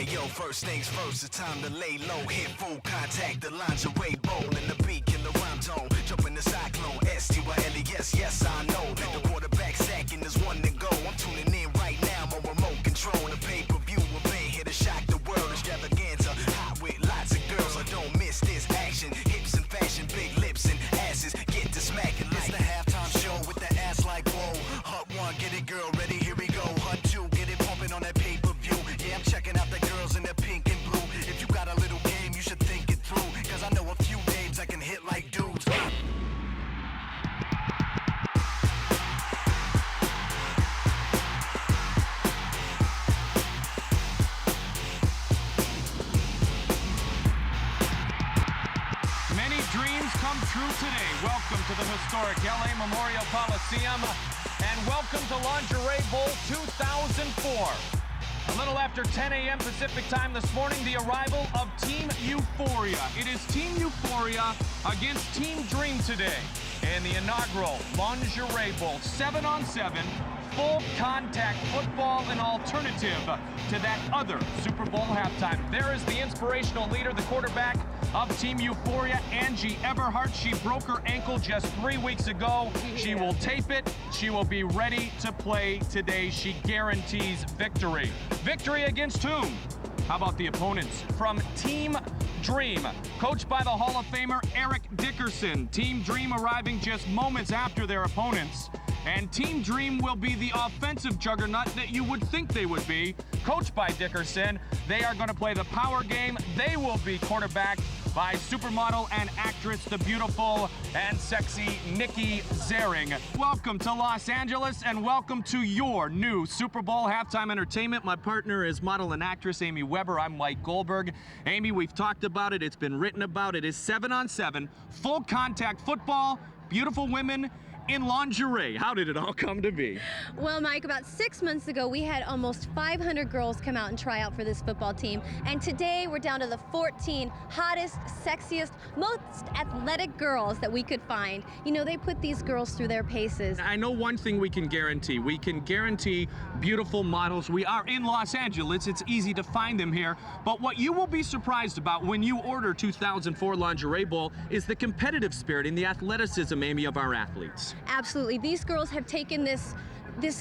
Hey yo, first things first, it's time to lay low. Hit full contact, the lingerie bowl in the beat, in the rhyme zone. Jump in the cyclone, S-T-Y-L-E-S, yes I know. The quarterback sacking is one to go. I'm tuning in right now, my remote control. The pay-per-view event here to shock the world. Extravaganza, hot with lots of girls. So don't miss this action. Hips and fashion, big lips and asses. Get to smacking like the halftime show with the ass like whoa. Hut one, get it girl, ready, here we go. Hut two, get it pumping on that pay-per-view. Yeah, I'm checking out the girls in the pink and blue. If you got a little game, you should think it through. Cause I know a few dames that can hit like dudes. Many dreams come true today. Welcome to the historic LA Memorial Coliseum and welcome to Lingerie Bowl 2004. A little after 10 a.m. Pacific time this morning, the arrival of Team Euphoria. It is Team Euphoria against Team Dream today in the inaugural Lingerie Bowl. 7-on-7, full contact football, an alternative to that other Super Bowl halftime. There is the inspirational leader, the quarterback of Team Euphoria, Angie Everhart. She broke her ankle just 3 weeks ago. She will tape it. She will be ready to play today. She guarantees victory. Victory against whom? How about the opponents? From Team Dream, coached by the Hall of Famer Eric Dickerson. Team Dream arriving just moments after their opponents. And Team Dream will be the offensive juggernaut that you would think they would be. Coached by Dickerson, they are going to play the power game. They will be quarterbacked by supermodel and actress, the beautiful and sexy Nikki Zering. Welcome to Los Angeles and welcome to your new Super Bowl halftime entertainment. My partner is model and actress Amy Weber. I'm Mike Goldberg. Amy, we've talked about it. It's been written about. It is 7-on-7, full contact football, beautiful women in lingerie. How did it all come to be? Well, Mike, about 6 months ago, we had almost 500 girls come out and try out for this football team. And today, we're down to the 14 hottest, sexiest, most athletic girls that we could find. You know, they put these girls through their paces. I know one thing we can guarantee. We can guarantee beautiful models. We are in Los Angeles. It's easy to find them here. But what you will be surprised about when you order 2004 Lingerie Bowl is the competitive spirit and the athleticism, Amy, of our athletes. Absolutely. These girls have taken this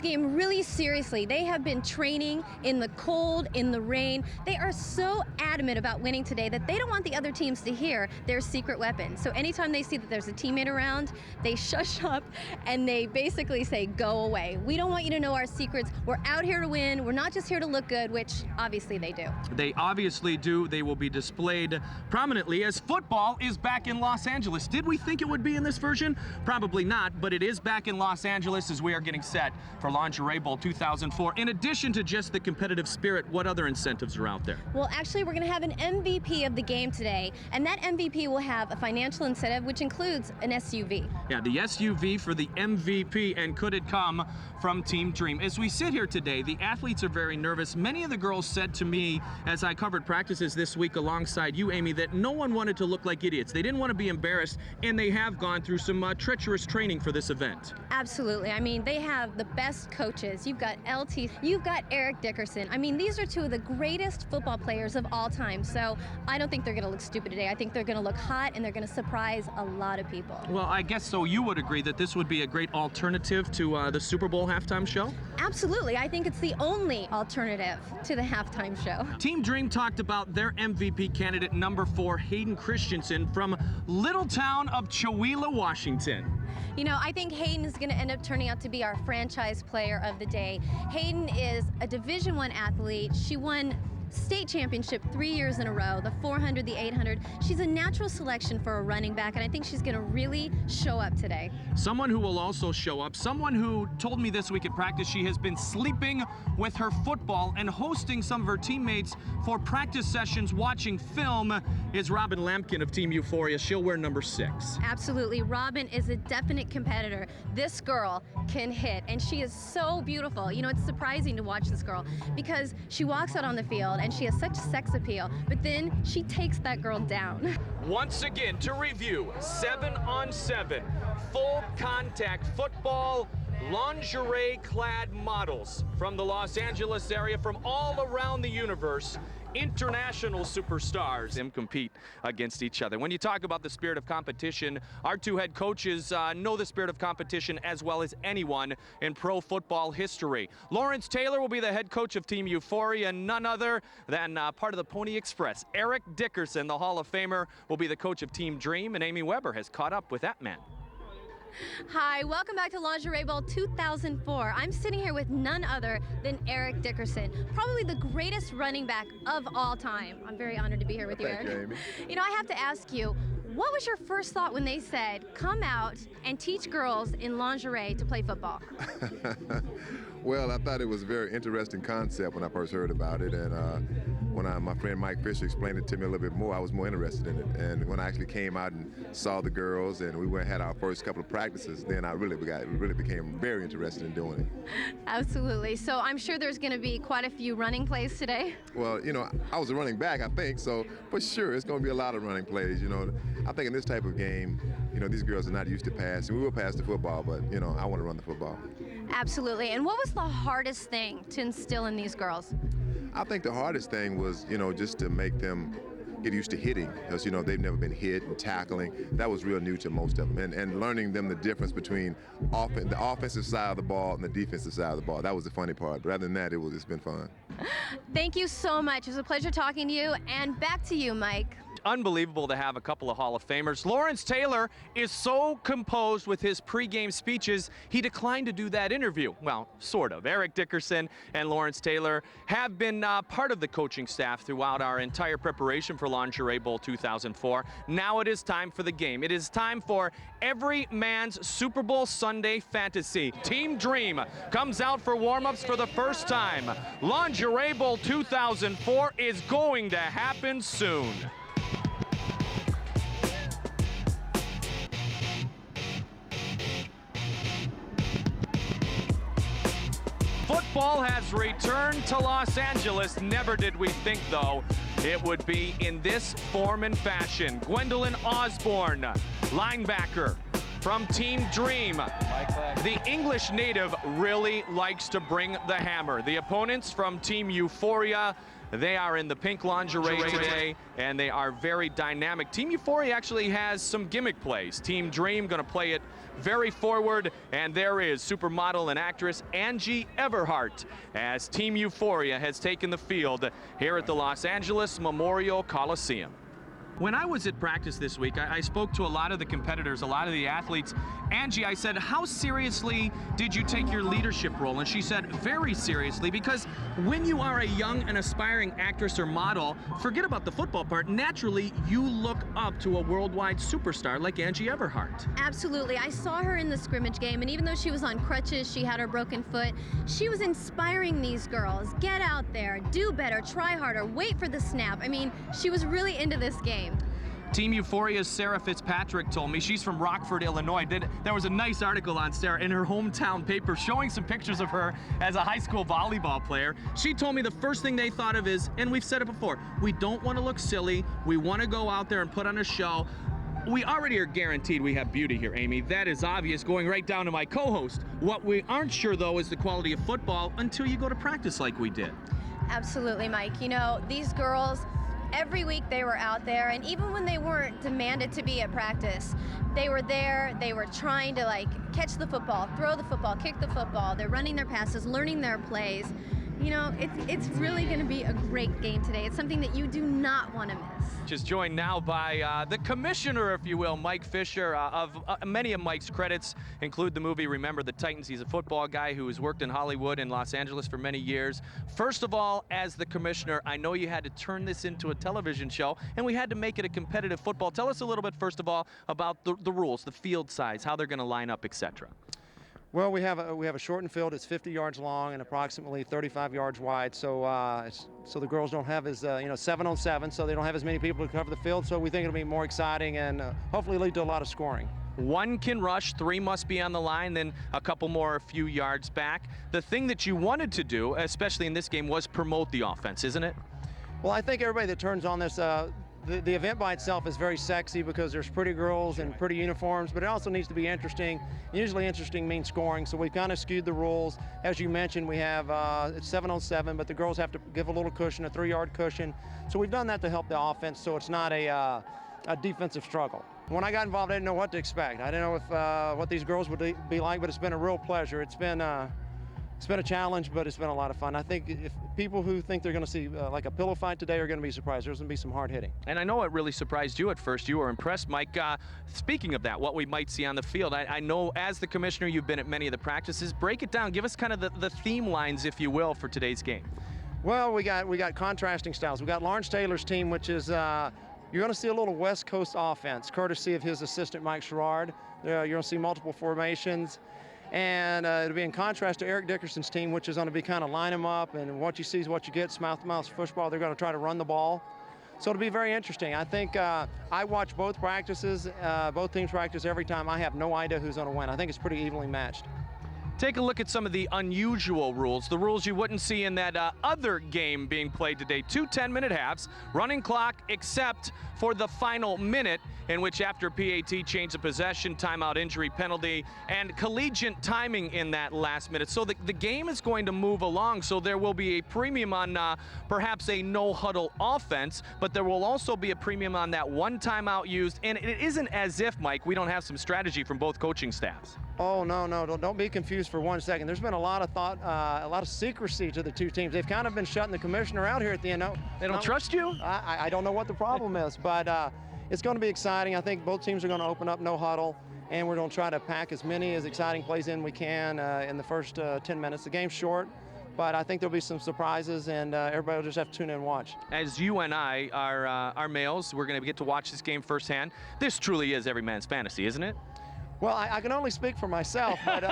game really seriously. They have been training in the cold, in the rain. They are so adamant about winning today that they don't want the other teams to hear their secret weapon. So anytime they see that there's a teammate around, they shush up and they basically say, go away. We don't want you to know our secrets. We're out here to win. We're not just here to look good, which obviously they do. They obviously do. They will be displayed prominently as football is back in Los Angeles. Did we think it would be in this version? Probably not, but it is back in Los Angeles as we are getting set for Lingerie Bowl 2004. In addition to just the competitive spirit, what other incentives are out there? Well, actually, we're going to have an MVP of the game today, and that MVP will have a financial incentive, which includes an SUV. Yeah, the SUV for the MVP, and could it come from Team Dream? As we sit here today, the athletes are very nervous. Many of the girls said to me, as I covered practices this week alongside you, Amy, that no one wanted to look like idiots. They didn't want to be embarrassed, and they have gone through some treacherous training for this event. Absolutely. I mean, they have the best coaches. You've got LT, you've got Eric Dickerson. I mean, these are two of the greatest football players of all time. So I don't think they're going to look stupid today. I think they're going to look hot and they're going to surprise a lot of people. Well, I guess so. You would agree that this would be a great alternative to the Super Bowl halftime show? Absolutely. I think it's the only alternative to the halftime show. Team Dream talked about their MVP candidate, number 4, Hayden Christensen from little town of Chewelah, Washington. You know, I think Hayden is going to end up turning out to be our franchise player of the day. Hayden is a Division I athlete. She won state championship 3 years in a row, the 400, the 800. She's a natural selection for a running back, and I think she's going to really show up today. Someone who will also show up, someone who told me this week at practice she has been sleeping with her football and hosting some of her teammates for practice sessions watching film, is Robin Lampkin of Team Euphoria. She'll wear number 6. Absolutely. Robin is a definite competitor. This girl can hit, and she is so beautiful. You know, it's surprising to watch this girl because she walks out on the field and she has such sex appeal, but then she takes that girl down. Once again, to review, 7-on-7, full contact football, lingerie-clad models from the Los Angeles area, from all around the universe, international superstars, and compete against each other. When you talk about the spirit of competition, our two head coaches know the spirit of competition as well as anyone in pro football history. Lawrence Taylor will be the head coach of Team Euphoria, and none other than part of the Pony Express. Eric Dickerson, the Hall of Famer, will be the coach of Team Dream, and Amy Weber has caught up with that man. Hi, welcome back to Lingerie Bowl 2004. I'm sitting here with none other than Eric Dickerson, probably the greatest running back of all time. I'm very honored to be here with you, Eric. Thank you, Amy. You know, I have to ask you, what was your first thought when they said, come out and teach girls in lingerie to play football? Well, I thought it was a very interesting concept when I first heard about it, and when my friend Mike Fisher explained it to me a little bit more, I was more interested in it. And when I actually came out and saw the girls, and we had our first couple of practices, then I really became very interested in doing it. Absolutely. So I'm sure there's going to be quite a few running plays today. Well, you know, I was a running back, I think, so for sure it's going to be a lot of running plays. You know, I think in this type of game, you know, these girls are not used to passing. We will pass the football, but you know, I want to run the football. Absolutely. And what was the hardest thing to instill in these girls? I think the hardest thing was, you know, just to make them get used to hitting, because, you know, they've never been hit and tackling. That was real new to most of them. And learning them the difference between the offensive side of the ball and the defensive side of the ball. That was the funny part. But other than that, it's been fun. Thank you so much. It was a pleasure talking to you. And back to you, Mike. Unbelievable to have a couple of Hall of Famers. Lawrence Taylor is so composed with his pregame speeches, he declined to do that interview. Well, sort of. Eric Dickerson and Lawrence Taylor have been part of the coaching staff throughout our entire preparation for Lingerie Bowl 2004. Now it is time for the game. It is time for every man's Super Bowl Sunday fantasy. Team Dream comes out for warm-ups for the first time. Lingerie Bowl 2004 is going to happen soon. Football has returned to Los Angeles. Never did we think, though, it would be in this form and fashion. Gwendolyn Osborne, linebacker from Team Dream. The English native really likes to bring the hammer. The opponents from Team Euphoria, they are in the pink lingerie today, and they are very dynamic. Team Euphoria actually has some gimmick plays. Team Dream going to play it very forward, and there is supermodel and actress Angie Everhart as Team Euphoria has taken the field here at the Los Angeles Memorial Coliseum. When I was at practice this week, I spoke to a lot of the competitors, a lot of the athletes. Angie, I said, how seriously did you take your leadership role? And she said, very seriously, because when you are a young and aspiring actress or model, forget about the football part, naturally you look up to a worldwide superstar like Angie Everhart. Absolutely. I saw her in the scrimmage game, and even though she was on crutches, she had her broken foot, she was inspiring these girls. Get out there, do better, try harder, wait for the snap. I mean, she was really into this game. Team Euphoria's Sarah Fitzpatrick told me, she's from Rockford, Illinois. There was a nice article on Sarah in her hometown paper showing some pictures of her as a high school volleyball player. She told me the first thing they thought of is, and we've said it before, we don't want to look silly. We want to go out there and put on a show. We already are guaranteed we have beauty here, Amy. That is obvious, going right down to my co-host. What we aren't sure, though, is the quality of football until you go to practice like we did. Absolutely, Mike. You know, these girls, every week they were out there, and even when they weren't demanded to be at practice, they were there, they were trying to catch the football, throw the football, kick the football, they're running their passes, learning their plays. You know, it's really going to be a great game today. It's something that you do not want to miss. Just joined now by the commissioner, if you will, Mike Fisher. Many of Mike's credits include the movie Remember the Titans. He's a football guy who has worked in Hollywood and Los Angeles for many years. First of all, as the commissioner, I know you had to turn this into a television show, and we had to make it a competitive football. Tell us a little bit, first of all, about the rules, the field size, how they're going to line up, etc. Well, we have a shortened field. It's 50 yards long and approximately 35 yards wide. So the girls don't have as 7-on-7, so they don't have as many people to cover the field. So we think it'll be more exciting and hopefully lead to a lot of scoring. One can rush, three must be on the line, then a couple more a few yards back. The thing that you wanted to do, especially in this game, was promote the offense, isn't it? Well, I think everybody that turns on this the event by itself is very sexy because there's pretty girls and pretty uniforms, but it also needs to be interesting. Usually interesting means scoring, so we've kind of skewed the rules. As you mentioned, we have it's 7-on-7, but the girls have to give a little cushion, a 3-yard cushion. So we've done that to help the offense, so it's not a defensive struggle. When I got involved, I didn't know what to expect. I didn't know if what these girls would be like, but it's been a real pleasure. It's been a challenge, but it's been a lot of fun. I think if people who think they're going to see like a pillow fight today are going to be surprised. There's going to be some hard hitting. And I know it really surprised you at first. You were impressed, Mike. Speaking of that, what we might see on the field, I know as the commissioner you've been at many of the practices. Break it down. Give us kind of the theme lines, if you will, for today's game. Well, we got contrasting styles. We got Lawrence Taylor's team, which is you're going to see a little West Coast offense, courtesy of his assistant, Mike Sherrard. You're going to see multiple formations. And it'll be in contrast to Eric Dickerson's team, which is going to be kind of line them up, and what you see is what you get, mouth-to-mouth football. They're going to try to run the ball. So it'll be very interesting. I think I watch both practices, both teams practice every time. I have no idea who's going to win. I think it's pretty evenly matched. Take a look at some of the unusual rules, the rules you wouldn't see in that other game being played today. 2 10-minute halves, running clock except for the final minute, in which after PAT change of possession, timeout, injury, penalty, and collegiate timing in that last minute. So the game is going to move along, so there will be a premium on perhaps a no-huddle offense, but there will also be a premium on that one timeout used, and it isn't as if, Mike, we don't have some strategy from both coaching staffs. Oh, no, don't be confused for 1 second. There's been a lot of thought, a lot of secrecy to the two teams. They've kind of been shutting the commissioner out here at the end. They don't trust you? I don't know what the problem is, but it's going to be exciting. I think both teams are going to open up no huddle, and we're going to try to pack as many as exciting plays in we can in the first 10 minutes. The game's short, but I think there'll be some surprises, and everybody will just have to tune in and watch. As you and I are males, we're going to get to watch this game firsthand. This truly is every man's fantasy, isn't it? Well, I can only speak for myself, but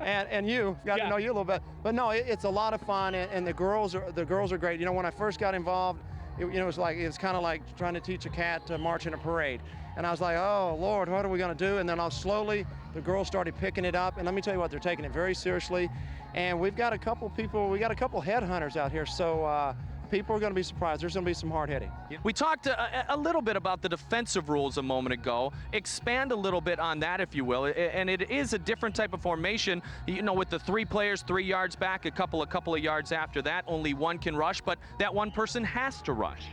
and you got to know you a little bit. But no, it's a lot of fun, and the girls are great. You know, when I first got involved, it was kind of like trying to teach a cat to march in a parade. And I was like, oh Lord, what are we going to do? And then slowly the girls started picking it up, and let me tell you what, they're taking it very seriously. And we've got a couple headhunters out here, so people are going to be surprised. There's going to be some hard hitting. We talked a little bit about the defensive rules a moment ago. Expand a little bit on that, if you will. And it is a different type of formation, you know, with the 3 players 3 yards back, a couple of yards after that. Only one can rush, but that one person has to rush.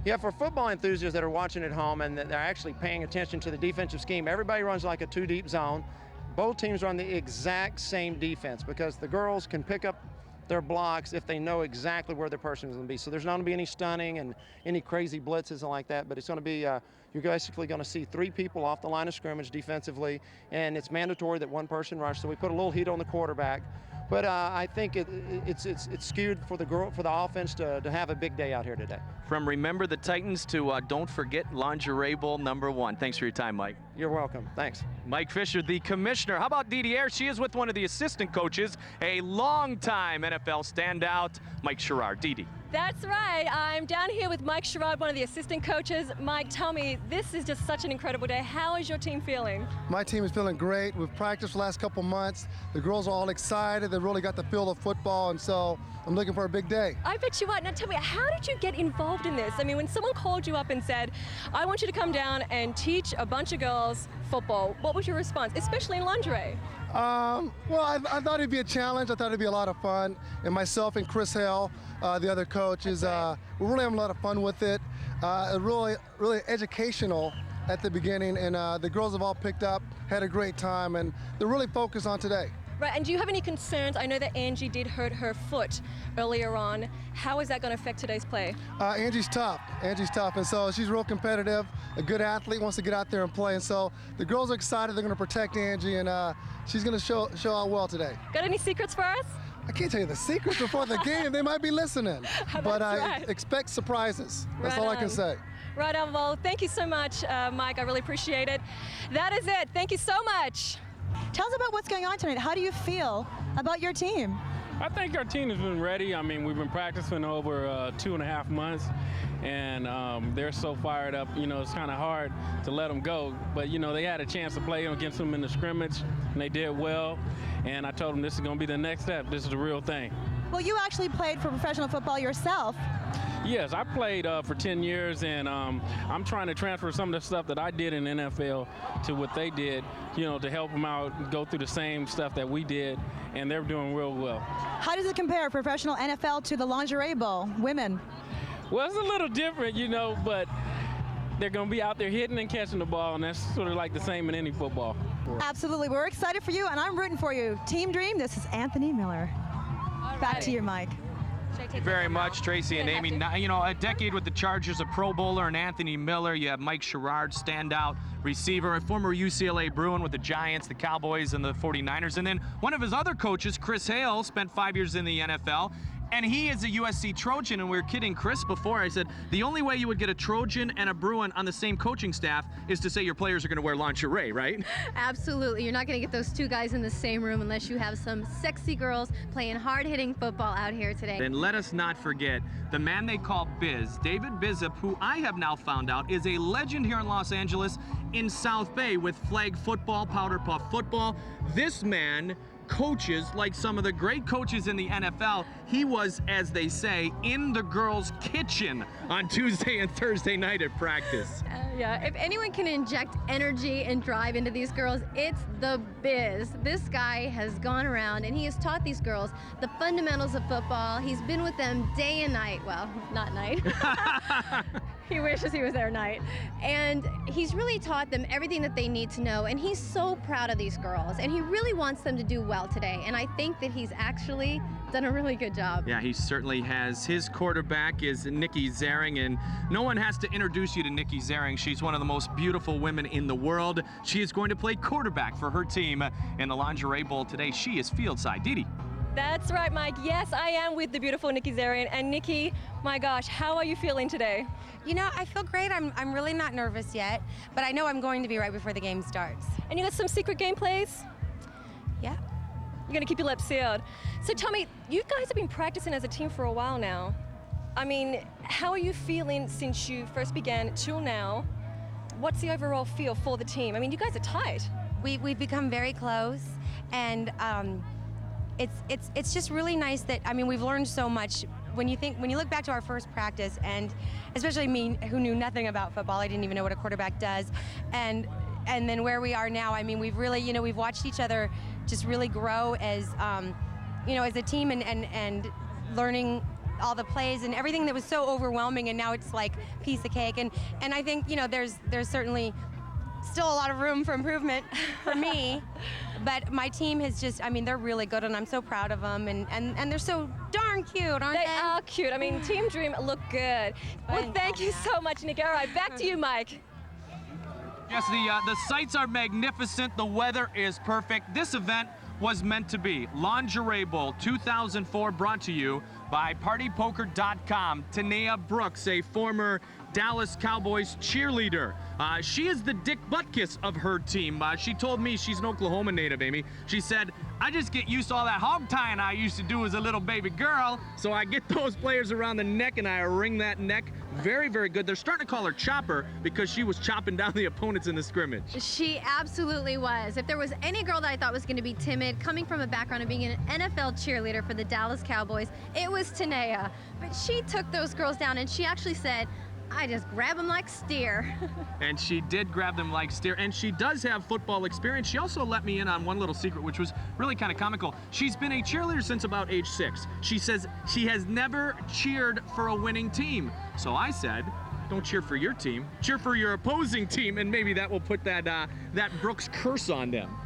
Yeah, for football enthusiasts that are watching at home and they're actually paying attention to the defensive scheme, everybody runs like a 2-deep zone. Both teams run the exact same defense because the girls can pick up their blocks if they know exactly where their person is going to be. So there's not going to be any stunning and any crazy blitzes and like that, but it's going to be, you're basically going to see 3 people off the line of scrimmage defensively, and it's mandatory that one person rush. So we put a little heat on the quarterback. But I think it's skewed for the offense to have a big day out here today. From Remember the Titans to don't forget Lingerie Bowl #1. Thanks for your time, Mike. You're welcome. Thanks. Mike Fisher, the commissioner. How about Didier? She is with one of the assistant coaches, a longtime NFL standout, Mike Sherrard. Didi. That's right. I'm down here with Mike Sherrard, one of the assistant coaches. Mike, tell me, this is just such an incredible day. How is your team feeling? My team is feeling great. We've practiced the last couple months. The girls are all excited. They really got the feel of football, and so I'm looking for a big day. I bet you are. Now tell me, how did you get involved in this? I mean, when someone called you up and said, I want you to come down and teach a bunch of girls football, what was your response, especially in lingerie? Well, I thought it'd be a challenge. I thought it'd be a lot of fun. And myself and Chris Hale, the other coach, we're really having a lot of fun with it. Really educational at the beginning, and the girls have all picked up, had a great time, and they're really focused on today. Right, and do you have any concerns? I know that Angie did hurt her foot earlier on. How is that going to affect today's play? Angie's tough, and so she's real competitive, a good athlete, wants to get out there and play, and so the girls are excited. They're going to protect Angie, and she's going to show out well today. Got any secrets for us? I can't tell you the secrets before the game. They might be listening, but I expect surprises. That's all I can say. Right on. Well, thank you so much, Mike. I really appreciate it. That is it. Thank you so much. Tell us about what's going on tonight. How do you feel about your team? I think our team has been ready. I mean, we've been practicing over 2.5 months, and they're so fired up. You know, it's kind of hard to let them go. But, you know, they had a chance to play against them in the scrimmage, and they did well. And I told them this is going to be the next step. This is the real thing. Well, you actually played for professional football yourself. Yes, I played for 10 years, and I'm trying to transfer some of the stuff that I did in the NFL to what they did, you know, to help them out, go through the same stuff that we did, and they're doing real well. How does it compare, professional NFL to the Lingerie Bowl, women? Well, it's a little different, you know, but they're going to be out there hitting and catching the ball, and that's sort of like the same in any football. Absolutely. We're excited for you, and I'm rooting for you. Team Dream, this is Anthony Miller. Back to you, Mike. Thank you very much, Tracy and Amy. Now, you know, a decade with the Chargers, a Pro Bowler, and Anthony Miller. You have Mike Sherrard, standout receiver, a former UCLA Bruin with the Giants, the Cowboys, and the 49ers. And then one of his other coaches, Chris Hale, spent 5 years in the NFL. And he is a USC Trojan, and we were kidding Chris before. I said, the only way you would get a Trojan and a Bruin on the same coaching staff is to say your players are going to wear lingerie, right? Absolutely. You're not going to get those two guys in the same room unless you have some sexy girls playing hard-hitting football out here today. And let us not forget the man they call Biz, David Bizup, who I have now found out is a legend here in Los Angeles in South Bay with flag football, powder puff football. This man coaches like some of the great coaches in the NFL. He was, as they say, in the girls' kitchen on Tuesday and Thursday night at practice. Yeah, if anyone can inject energy and drive into these girls, it's the Biz. This guy has gone around and he has taught these girls the fundamentals of football. He's been with them day and night. Well, not night. He wishes he was there night. And he's really taught them everything that they need to know. And he's so proud of these girls. And he really wants them to do well today. And I think that he's actually done a really good job. Yeah, he certainly has. His quarterback is Nikki Zaring, and no one has to introduce you to Nikki Zaring. She's one of the most beautiful women in the world. She is going to play quarterback for her team in the Lingerie Bowl today. She is fieldside. Didi. That's right, Mike. Yes, I am with the beautiful Nikki Zarian. And Nikki, my gosh, how are you feeling today? You know, I feel great. I'm really not nervous yet, but I know I'm going to be right before the game starts. And you got some secret game plays? Yeah. You're gonna keep your lips sealed. So tell me, you guys have been practicing as a team for a while now. I mean, how are you feeling since you first began till now? What's the overall feel for the team? I mean, you guys are tight. We've become very close, and it's just really nice that, I mean, we've learned so much. When you look back to our first practice, and especially me, who knew nothing about football, I didn't even know what a quarterback does, and then where we are now, I mean, we've really, you know, we've watched each other just really grow as, you know, as a team, and learning all the plays and everything that was so overwhelming, and now it's like piece of cake. And I think, you know, there's certainly still a lot of room for improvement for me, but my team has just, I mean, they're really good, and I'm so proud of them, and they're so darn cute, aren't they? They are cute. I mean, Team Dream look good. Well, thank you so much, Nick. All right, back to you, Mike. Yes, the sights are magnificent. The weather is perfect. This event was meant to be. Lingerie Bowl 2004 brought to you by PartyPoker.com. Tanea Brooks, a former Dallas Cowboys cheerleader. She is the Dick Butkus of her team. She told me, she's an Oklahoma native, Amy. She said, I just get used to all that hog tying I used to do as a little baby girl, so I get those players around the neck and I wring that neck. Very, very good. They're starting to call her Chopper because she was chopping down the opponents in the scrimmage. She absolutely was. If there was any girl that I thought was going to be timid, coming from a background of being an NFL cheerleader for the Dallas Cowboys, it was Tanea. But she took those girls down, and she actually said, I just grab them like steer. And she did grab them like steer, and she does have football experience. She also let me in on one little secret, which was really kind of comical. She's been a cheerleader since about age 6. She says she has never cheered for a winning team. So I said, don't cheer for your team, cheer for your opposing team, and maybe that will put that Brooks curse on them.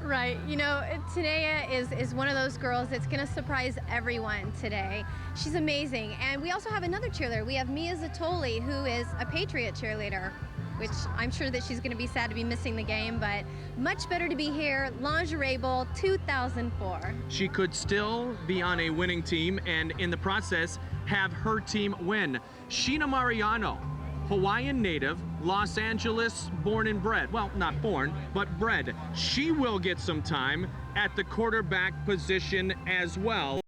Right. You know, Tanea is one of those girls that's going to surprise everyone today. She's amazing. And we also have another cheerleader. We have Mia Zatoli, who is a Patriot cheerleader, which I'm sure that she's going to be sad to be missing the game, but much better to be here. Lingerie Bowl 2004. She could still be on a winning team and in the process have her team win. Sheena Mariano, Hawaiian native, Los Angeles born and bred. Well, not born, but bred. She will get some time at the quarterback position as well.